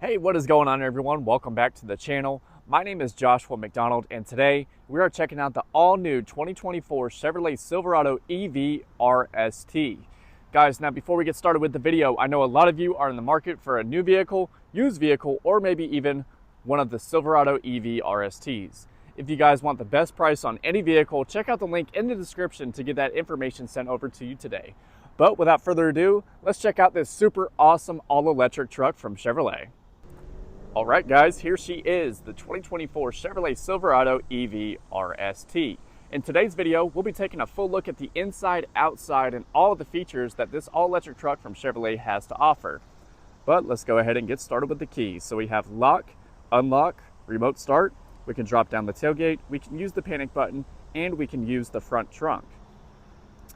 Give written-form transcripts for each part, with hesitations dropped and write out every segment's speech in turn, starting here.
Hey, what is going on everyone? Welcome back to the channel. My name is Joshua McDonald and today we are checking out the all-new 2024 Chevrolet Silverado EV RST. Guys, now before we get started with the video, I know a lot of you are in the market for a new vehicle, used vehicle, or maybe even one of the Silverado EV RSTs. If you guys want the best price on any vehicle, check out the link in the description to get that information sent over to you today. But without further ado, let's check out this super awesome all-electric truck from Chevrolet. All right, guys, here she is, the 2024 Chevrolet Silverado EV RST. In today's video, we'll be taking a full look at the inside, outside, and all of the features that this all-electric truck from Chevrolet has to offer. But let's go ahead and get started with the keys. So we have lock, unlock, remote start. We can drop down the tailgate, we can use the panic button, and we can use the front trunk.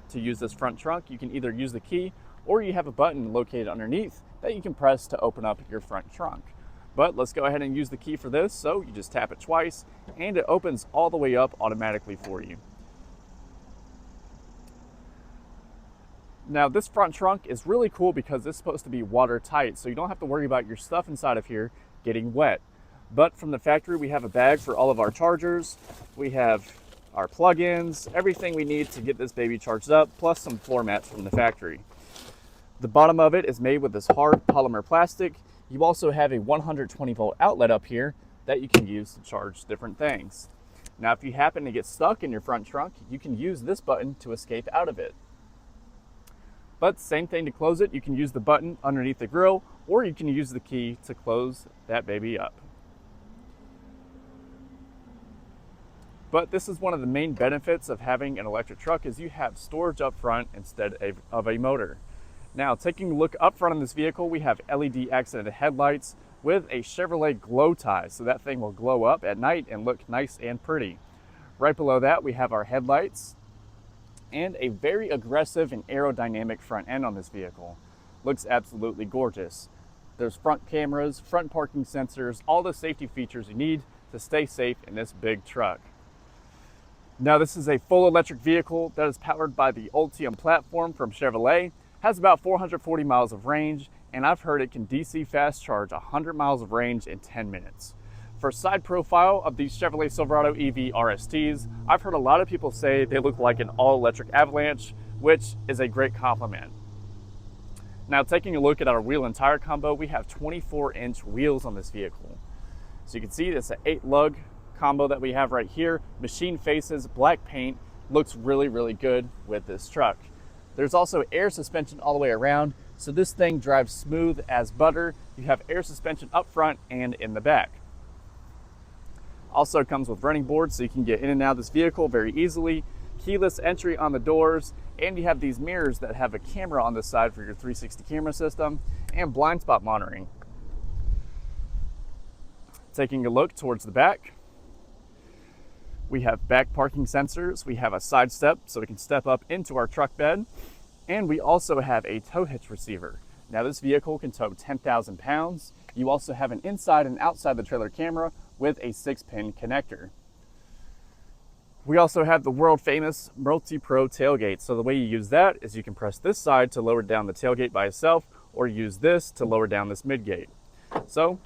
To use this front trunk, you can either use the key or you have a button located underneath that you can press to open up your front trunk. But let's go ahead and use the key for this. So you just tap it twice and it opens all the way up automatically for you. Now this front trunk is really cool because it's supposed to be watertight, so you don't have to worry about your stuff inside of here getting wet. But from the factory, we have a bag for all of our chargers. We have our plug-ins, everything we need to get this baby charged up, plus some floor mats from the factory. The bottom of it is made with this hard polymer plastic. You also have a 120 volt outlet up here that you can use to charge different things. Now, if you happen to get stuck in your front trunk, you can use this button to escape out of it. But same thing to close it, you can use the button underneath the grille, or you can use the key to close that baby up. But this is one of the main benefits of having an electric truck is you have storage up front instead of a motor. Now, taking a look up front on this vehicle, we have LED accented headlights with a Chevrolet glow tie, so that thing will glow up at night and look nice and pretty. Right below that, we have our headlights and a very aggressive and aerodynamic front end on this vehicle. Looks absolutely gorgeous. There's front cameras, front parking sensors, all the safety features you need to stay safe in this big truck. Now, this is a full electric vehicle that is powered by the Ultium platform from Chevrolet. Has about 440 miles of range, and I've heard it can DC fast charge 100 miles of range in 10 minutes. For side profile of these Chevrolet Silverado EV RSTs, I've heard a lot of people say they look like an all-electric Avalanche, which is a great compliment. Now, taking a look at our wheel and tire combo, we have 24-inch wheels on this vehicle. So you can see it's an 8-lug combo that we have right here. Machine faces, black paint, looks really, really good with this truck. There's also air suspension all the way around, so this thing drives smooth as butter. You have air suspension up front and in the back. Also comes with running boards, so you can get in and out of this vehicle very easily. Keyless entry on the doors, and you have these mirrors that have a camera on the side for your 360 camera system and blind spot monitoring. Taking a look towards the back, we have back parking sensors, we have a side step so we can step up into our truck bed, and we also have a tow hitch receiver. Now this vehicle can tow 10,000 pounds. You also have an inside and outside the trailer camera with a 6-pin connector. We also have the world famous multi-pro tailgate. So the way you use that is you can press this side to lower down the tailgate by itself, or use this to lower down this midgate. So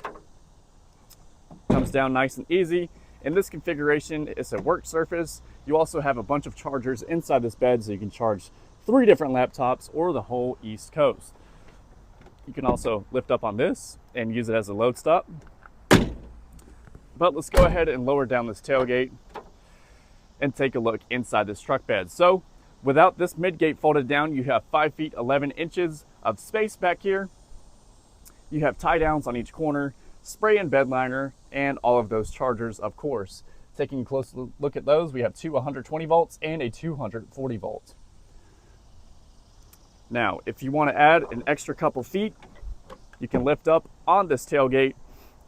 comes down nice and easy. In this configuration, it's a work surface. You also have a bunch of chargers inside this bed, so you can charge 3 different laptops or the whole East Coast. You can also lift up on this and use it as a load stop. But let's go ahead and lower down this tailgate and take a look inside this truck bed. So without this midgate folded down, you have 5 feet 11 inches of space back here. You have tie downs on each corner, spray and bed liner, and all of those chargers, of course. Taking a close look at those, we have 2 120 volts and a 240 volt. Now, if you want to add an extra couple feet, you can lift up on this tailgate,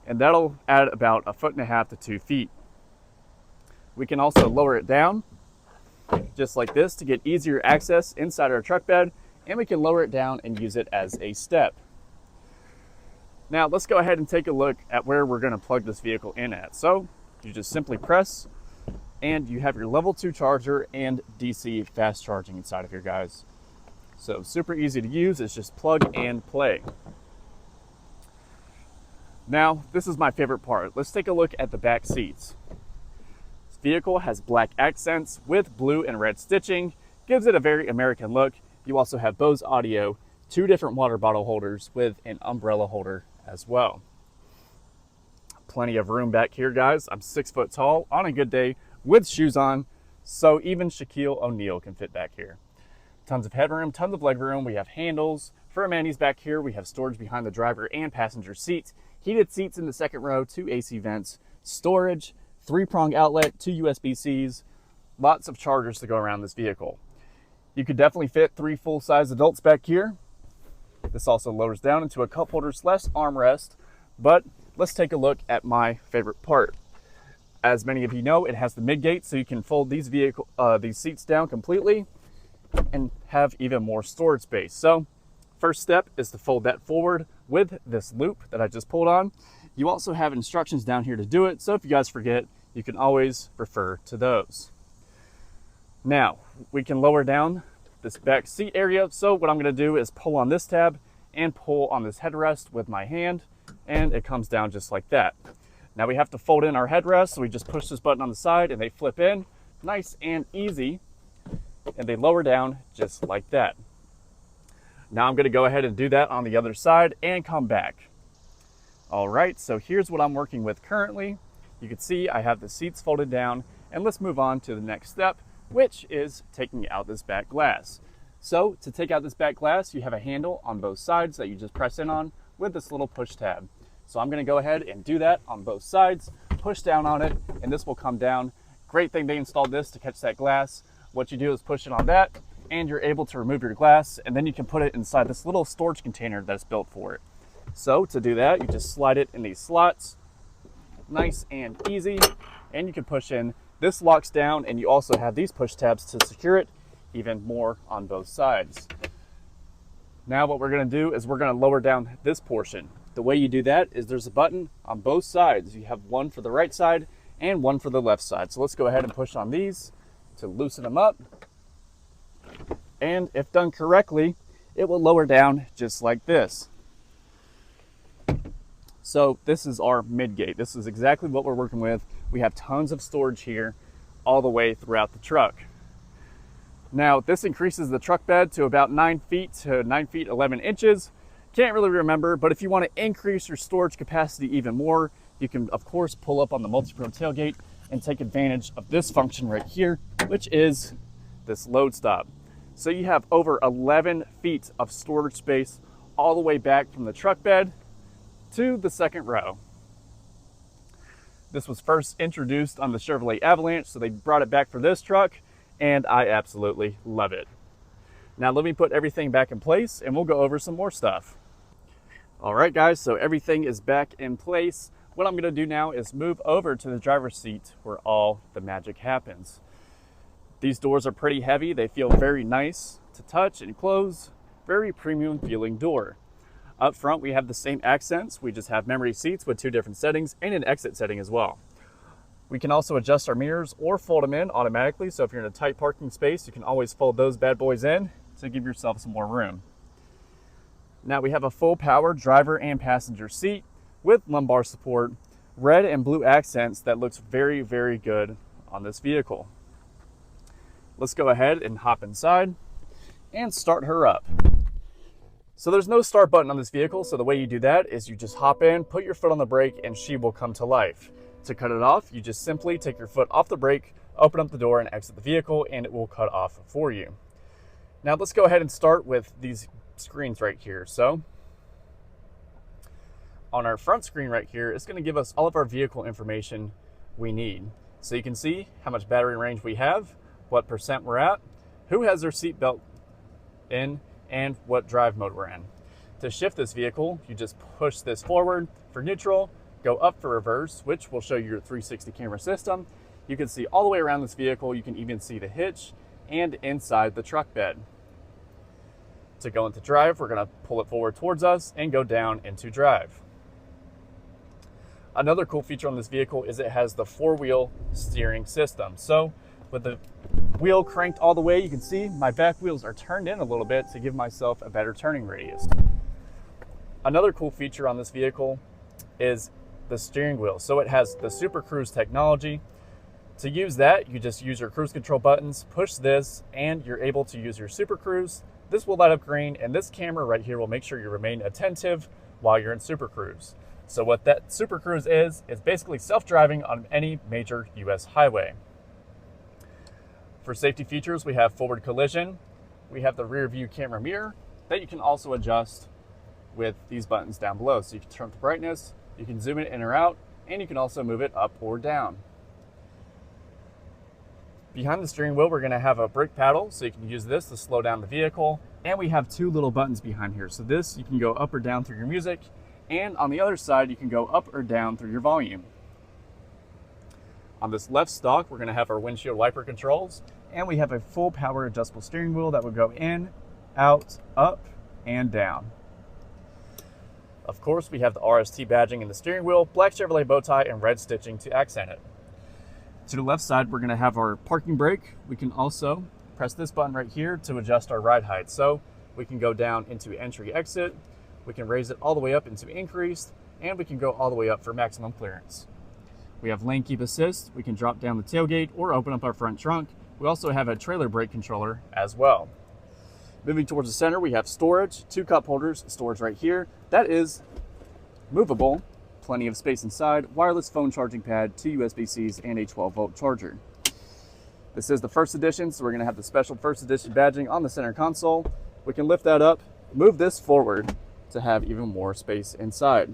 and that'll add about 1.5 to 2 feet. We can also lower it down, just like this, to get easier access inside our truck bed, and we can lower it down and use it as a step. Now let's go ahead and take a look at where we're going to plug this vehicle in at. So you just simply press and you have your level 2 charger and DC fast charging inside of here, guys. So super easy to use. It's just plug and play. Now, this is my favorite part. Let's take a look at the back seats. This vehicle has black accents with blue and red stitching, gives it a very American look. You also have Bose audio, 2 different water bottle holders with an umbrella holder as well. Plenty of room back here, guys. I'm 6 foot tall on a good day with shoes on, so even Shaquille O'Neal can fit back here. Tons of headroom, tons of legroom. We have handles. For amenities back here, we have storage behind the driver and passenger seat, heated seats in the second row, 2 AC vents, storage, 3-prong outlet, 2 USB-Cs, lots of chargers to go around this vehicle. You could definitely fit 3 full-size adults back here. This also lowers down into a cup holder / armrest, but let's take a look at my favorite part. As many of you know, it has the midgate, so you can fold these seats down completely and have even more storage space. So first step is to fold that forward with this loop that I just pulled on. You also have instructions down here to do it, so if you guys forget, you can always refer to those. Now, we can lower down this back seat area, so what I'm going to do is pull on this tab and pull on this headrest with my hand, and it comes down just like that. Now we have to fold in our headrest, so we just push this button on the side and they flip in, nice and easy, and they lower down just like that. Now I'm going to go ahead and do that on the other side and come back. All right, so here's what I'm working with currently. You can see I have the seats folded down, and let's move on to the next step, which is taking out this back glass. So to take out this back glass, you have a handle on both sides that you just press in on with this little push tab. So I'm going to go ahead and do that on both sides, push down on it, and this will come down. Great thing they installed this to catch that glass. What you do is push it on that, and you're able to remove your glass, and then you can put it inside this little storage container that's built for it. So to do that, you just slide it in these slots, nice and easy, and you can push in. This locks down, and you also have these push tabs to secure it even more on both sides. Now what we're going to do is we're going to lower down this portion. The way you do that is there's a button on both sides. You have one for the right side and one for the left side. So let's go ahead and push on these to loosen them up. And if done correctly, it will lower down just like this. So this is our midgate. This is exactly what we're working with. We have tons of storage here all the way throughout the truck. Now this increases the truck bed to about 9 feet to 9 feet 11 inches. Can't really remember, but if you want to increase your storage capacity even more, you can of course pull up on the multi-pro tailgate and take advantage of this function right here, which is this load stop. So you have over 11 feet of storage space all the way back from the truck bed to the second row. This was first introduced on the Chevrolet Avalanche, so they brought it back for this truck, and I absolutely love it. Now let me put everything back in place and we'll go over some more stuff. All right guys, so everything is back in place. What I'm gonna do now is move over to the driver's seat where all the magic happens. These doors are pretty heavy. They feel very nice to touch and close. Very premium feeling door. Up front, we have the same accents. We just have memory seats with 2 different settings and an exit setting as well. We can also adjust our mirrors or fold them in automatically. So if you're in a tight parking space, you can always fold those bad boys in to give yourself some more room. Now we have a full power driver and passenger seat with lumbar support, red and blue accents that looks very, very good on this vehicle. Let's go ahead and hop inside and start her up. So there's no start button on this vehicle, so the way you do that is you just hop in, put your foot on the brake, and she will come to life. To cut it off, you just simply take your foot off the brake, open up the door, and exit the vehicle, and it will cut off for you. Now let's go ahead and start with these screens right here. So on our front screen right here, it's going to give us all of our vehicle information we need. So you can see how much battery range we have, what percent we're at, who has their seat belt in, and what drive mode we're in. To shift this vehicle, you just push this forward for neutral, go up for reverse, which will show you your 360 camera system. You can see all the way around this vehicle. You can even see the hitch and inside the truck bed. To go into drive, we're going to pull it forward towards us and go down into drive. Another cool feature on this vehicle is it has the 4-wheel steering system. So with the wheel cranked all the way, you can see my back wheels are turned in a little bit to give myself a better turning radius. Another cool feature on this vehicle is the steering wheel. So it has the Super Cruise technology. To use that, you just use your cruise control buttons, push this, and you're able to use your Super Cruise. This will light up green, and this camera right here will make sure you remain attentive while you're in Super Cruise. So what that Super Cruise is basically self-driving on any major US highway. For safety features, we have forward collision. We have the rear view camera mirror that you can also adjust with these buttons down below. So you can turn up the brightness, you can zoom it in or out, and you can also move it up or down. Behind the steering wheel, we're going to have a brake paddle, so you can use this to slow down the vehicle. And we have two little buttons behind here. So this, you can go up or down through your music, and on the other side, you can go up or down through your volume. On this left stalk, we're going to have our windshield wiper controls, and we have a full power adjustable steering wheel that will go in, out, up, and down. Of course, we have the RST badging in the steering wheel, black Chevrolet bow tie, and red stitching to accent it. To the left side, we're going to have our parking brake. We can also press this button right here to adjust our ride height. So we can go down into entry exit, we can raise it all the way up into increased, and we can go all the way up for maximum clearance. We have lane keep assist. We can drop down the tailgate or open up our front trunk. We also have a trailer brake controller as well. Moving towards the center, we have storage, 2 cup holders, storage right here. That is movable, plenty of space inside, wireless phone charging pad, 2 USB-Cs, and a 12-volt charger. This is the first edition, so we're going to have the special first edition badging on the center console. We can lift that up, move this forward to have even more space inside.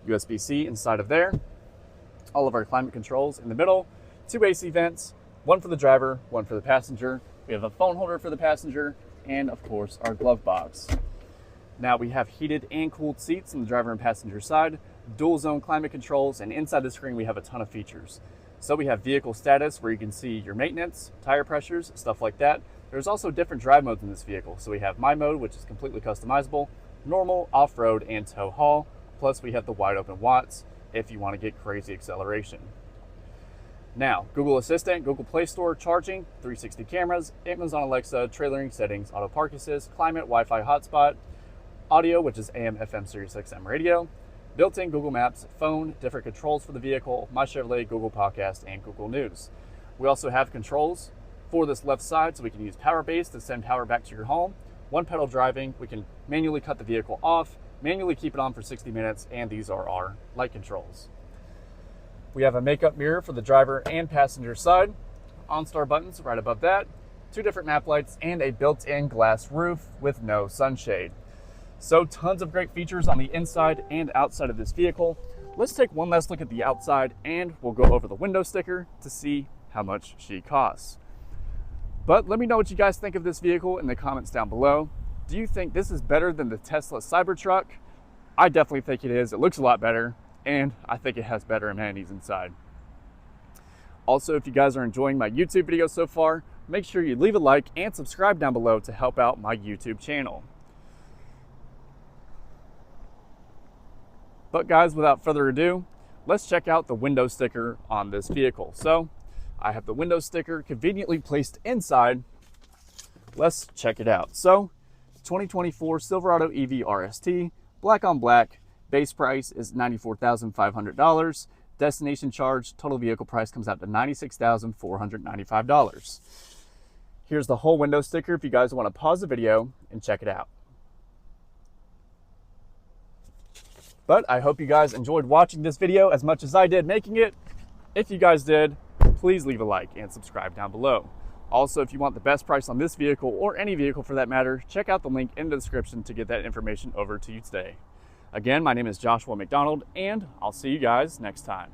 USB-C inside of there. All of our climate controls in the middle, 2 AC vents, 1 for the driver, 1 for the passenger. We have a phone holder for the passenger, and of course our glove box. Now we have heated and cooled seats on the driver and passenger side, dual zone climate controls, and inside the screen we have a ton of features. So we have vehicle status where you can see your maintenance, tire pressures, stuff like that. There's also different drive modes in this vehicle. So we have My Mode, which is completely customizable, normal, off-road, and tow haul. Plus we have the wide open watts if you want to get crazy acceleration. Now, Google Assistant, Google Play Store, charging, 360 cameras, Amazon Alexa, trailering settings, auto park assist, climate, Wi-Fi hotspot, audio, which is AM, FM, Sirius XM radio, built-in Google Maps, phone, different controls for the vehicle, My Chevrolet, Google Podcast, and Google News. We also have controls for this left side, so we can use power base to send power back to your home. 1 pedal driving, we can manually cut the vehicle off, manually keep it on for 60 minutes, and these are our light controls. We have a makeup mirror for the driver and passenger side, OnStar buttons right above that, 2 different map lights, and a built-in glass roof with no sunshade. So tons of great features on the inside and outside of this vehicle. Let's take one last look at the outside, and we'll go over the window sticker to see how much she costs. But let me know what you guys think of this vehicle in the comments down below. Do you think this is better than the Tesla Cybertruck? I definitely think it is. It looks a lot better, and I think it has better amenities inside. Also, if you guys are enjoying my YouTube videos so far, make sure you leave a like and subscribe down below to help out my YouTube channel. But guys, without further ado, let's check out the window sticker on this vehicle. So I have the window sticker conveniently placed inside. Let's check it out. So 2024 Silverado EV RST, black on black, base price is $94,500. Destination charge, total vehicle price comes out to $96,495. Here's the whole window sticker if you guys want to pause the video and check it out. But I hope you guys enjoyed watching this video as much as I did making it. If you guys did, please leave a like and subscribe down below. Also, if you want the best price on this vehicle or any vehicle for that matter, check out the link in the description to get that information over to you today. Again, my name is Joshua McDonald, and I'll see you guys next time.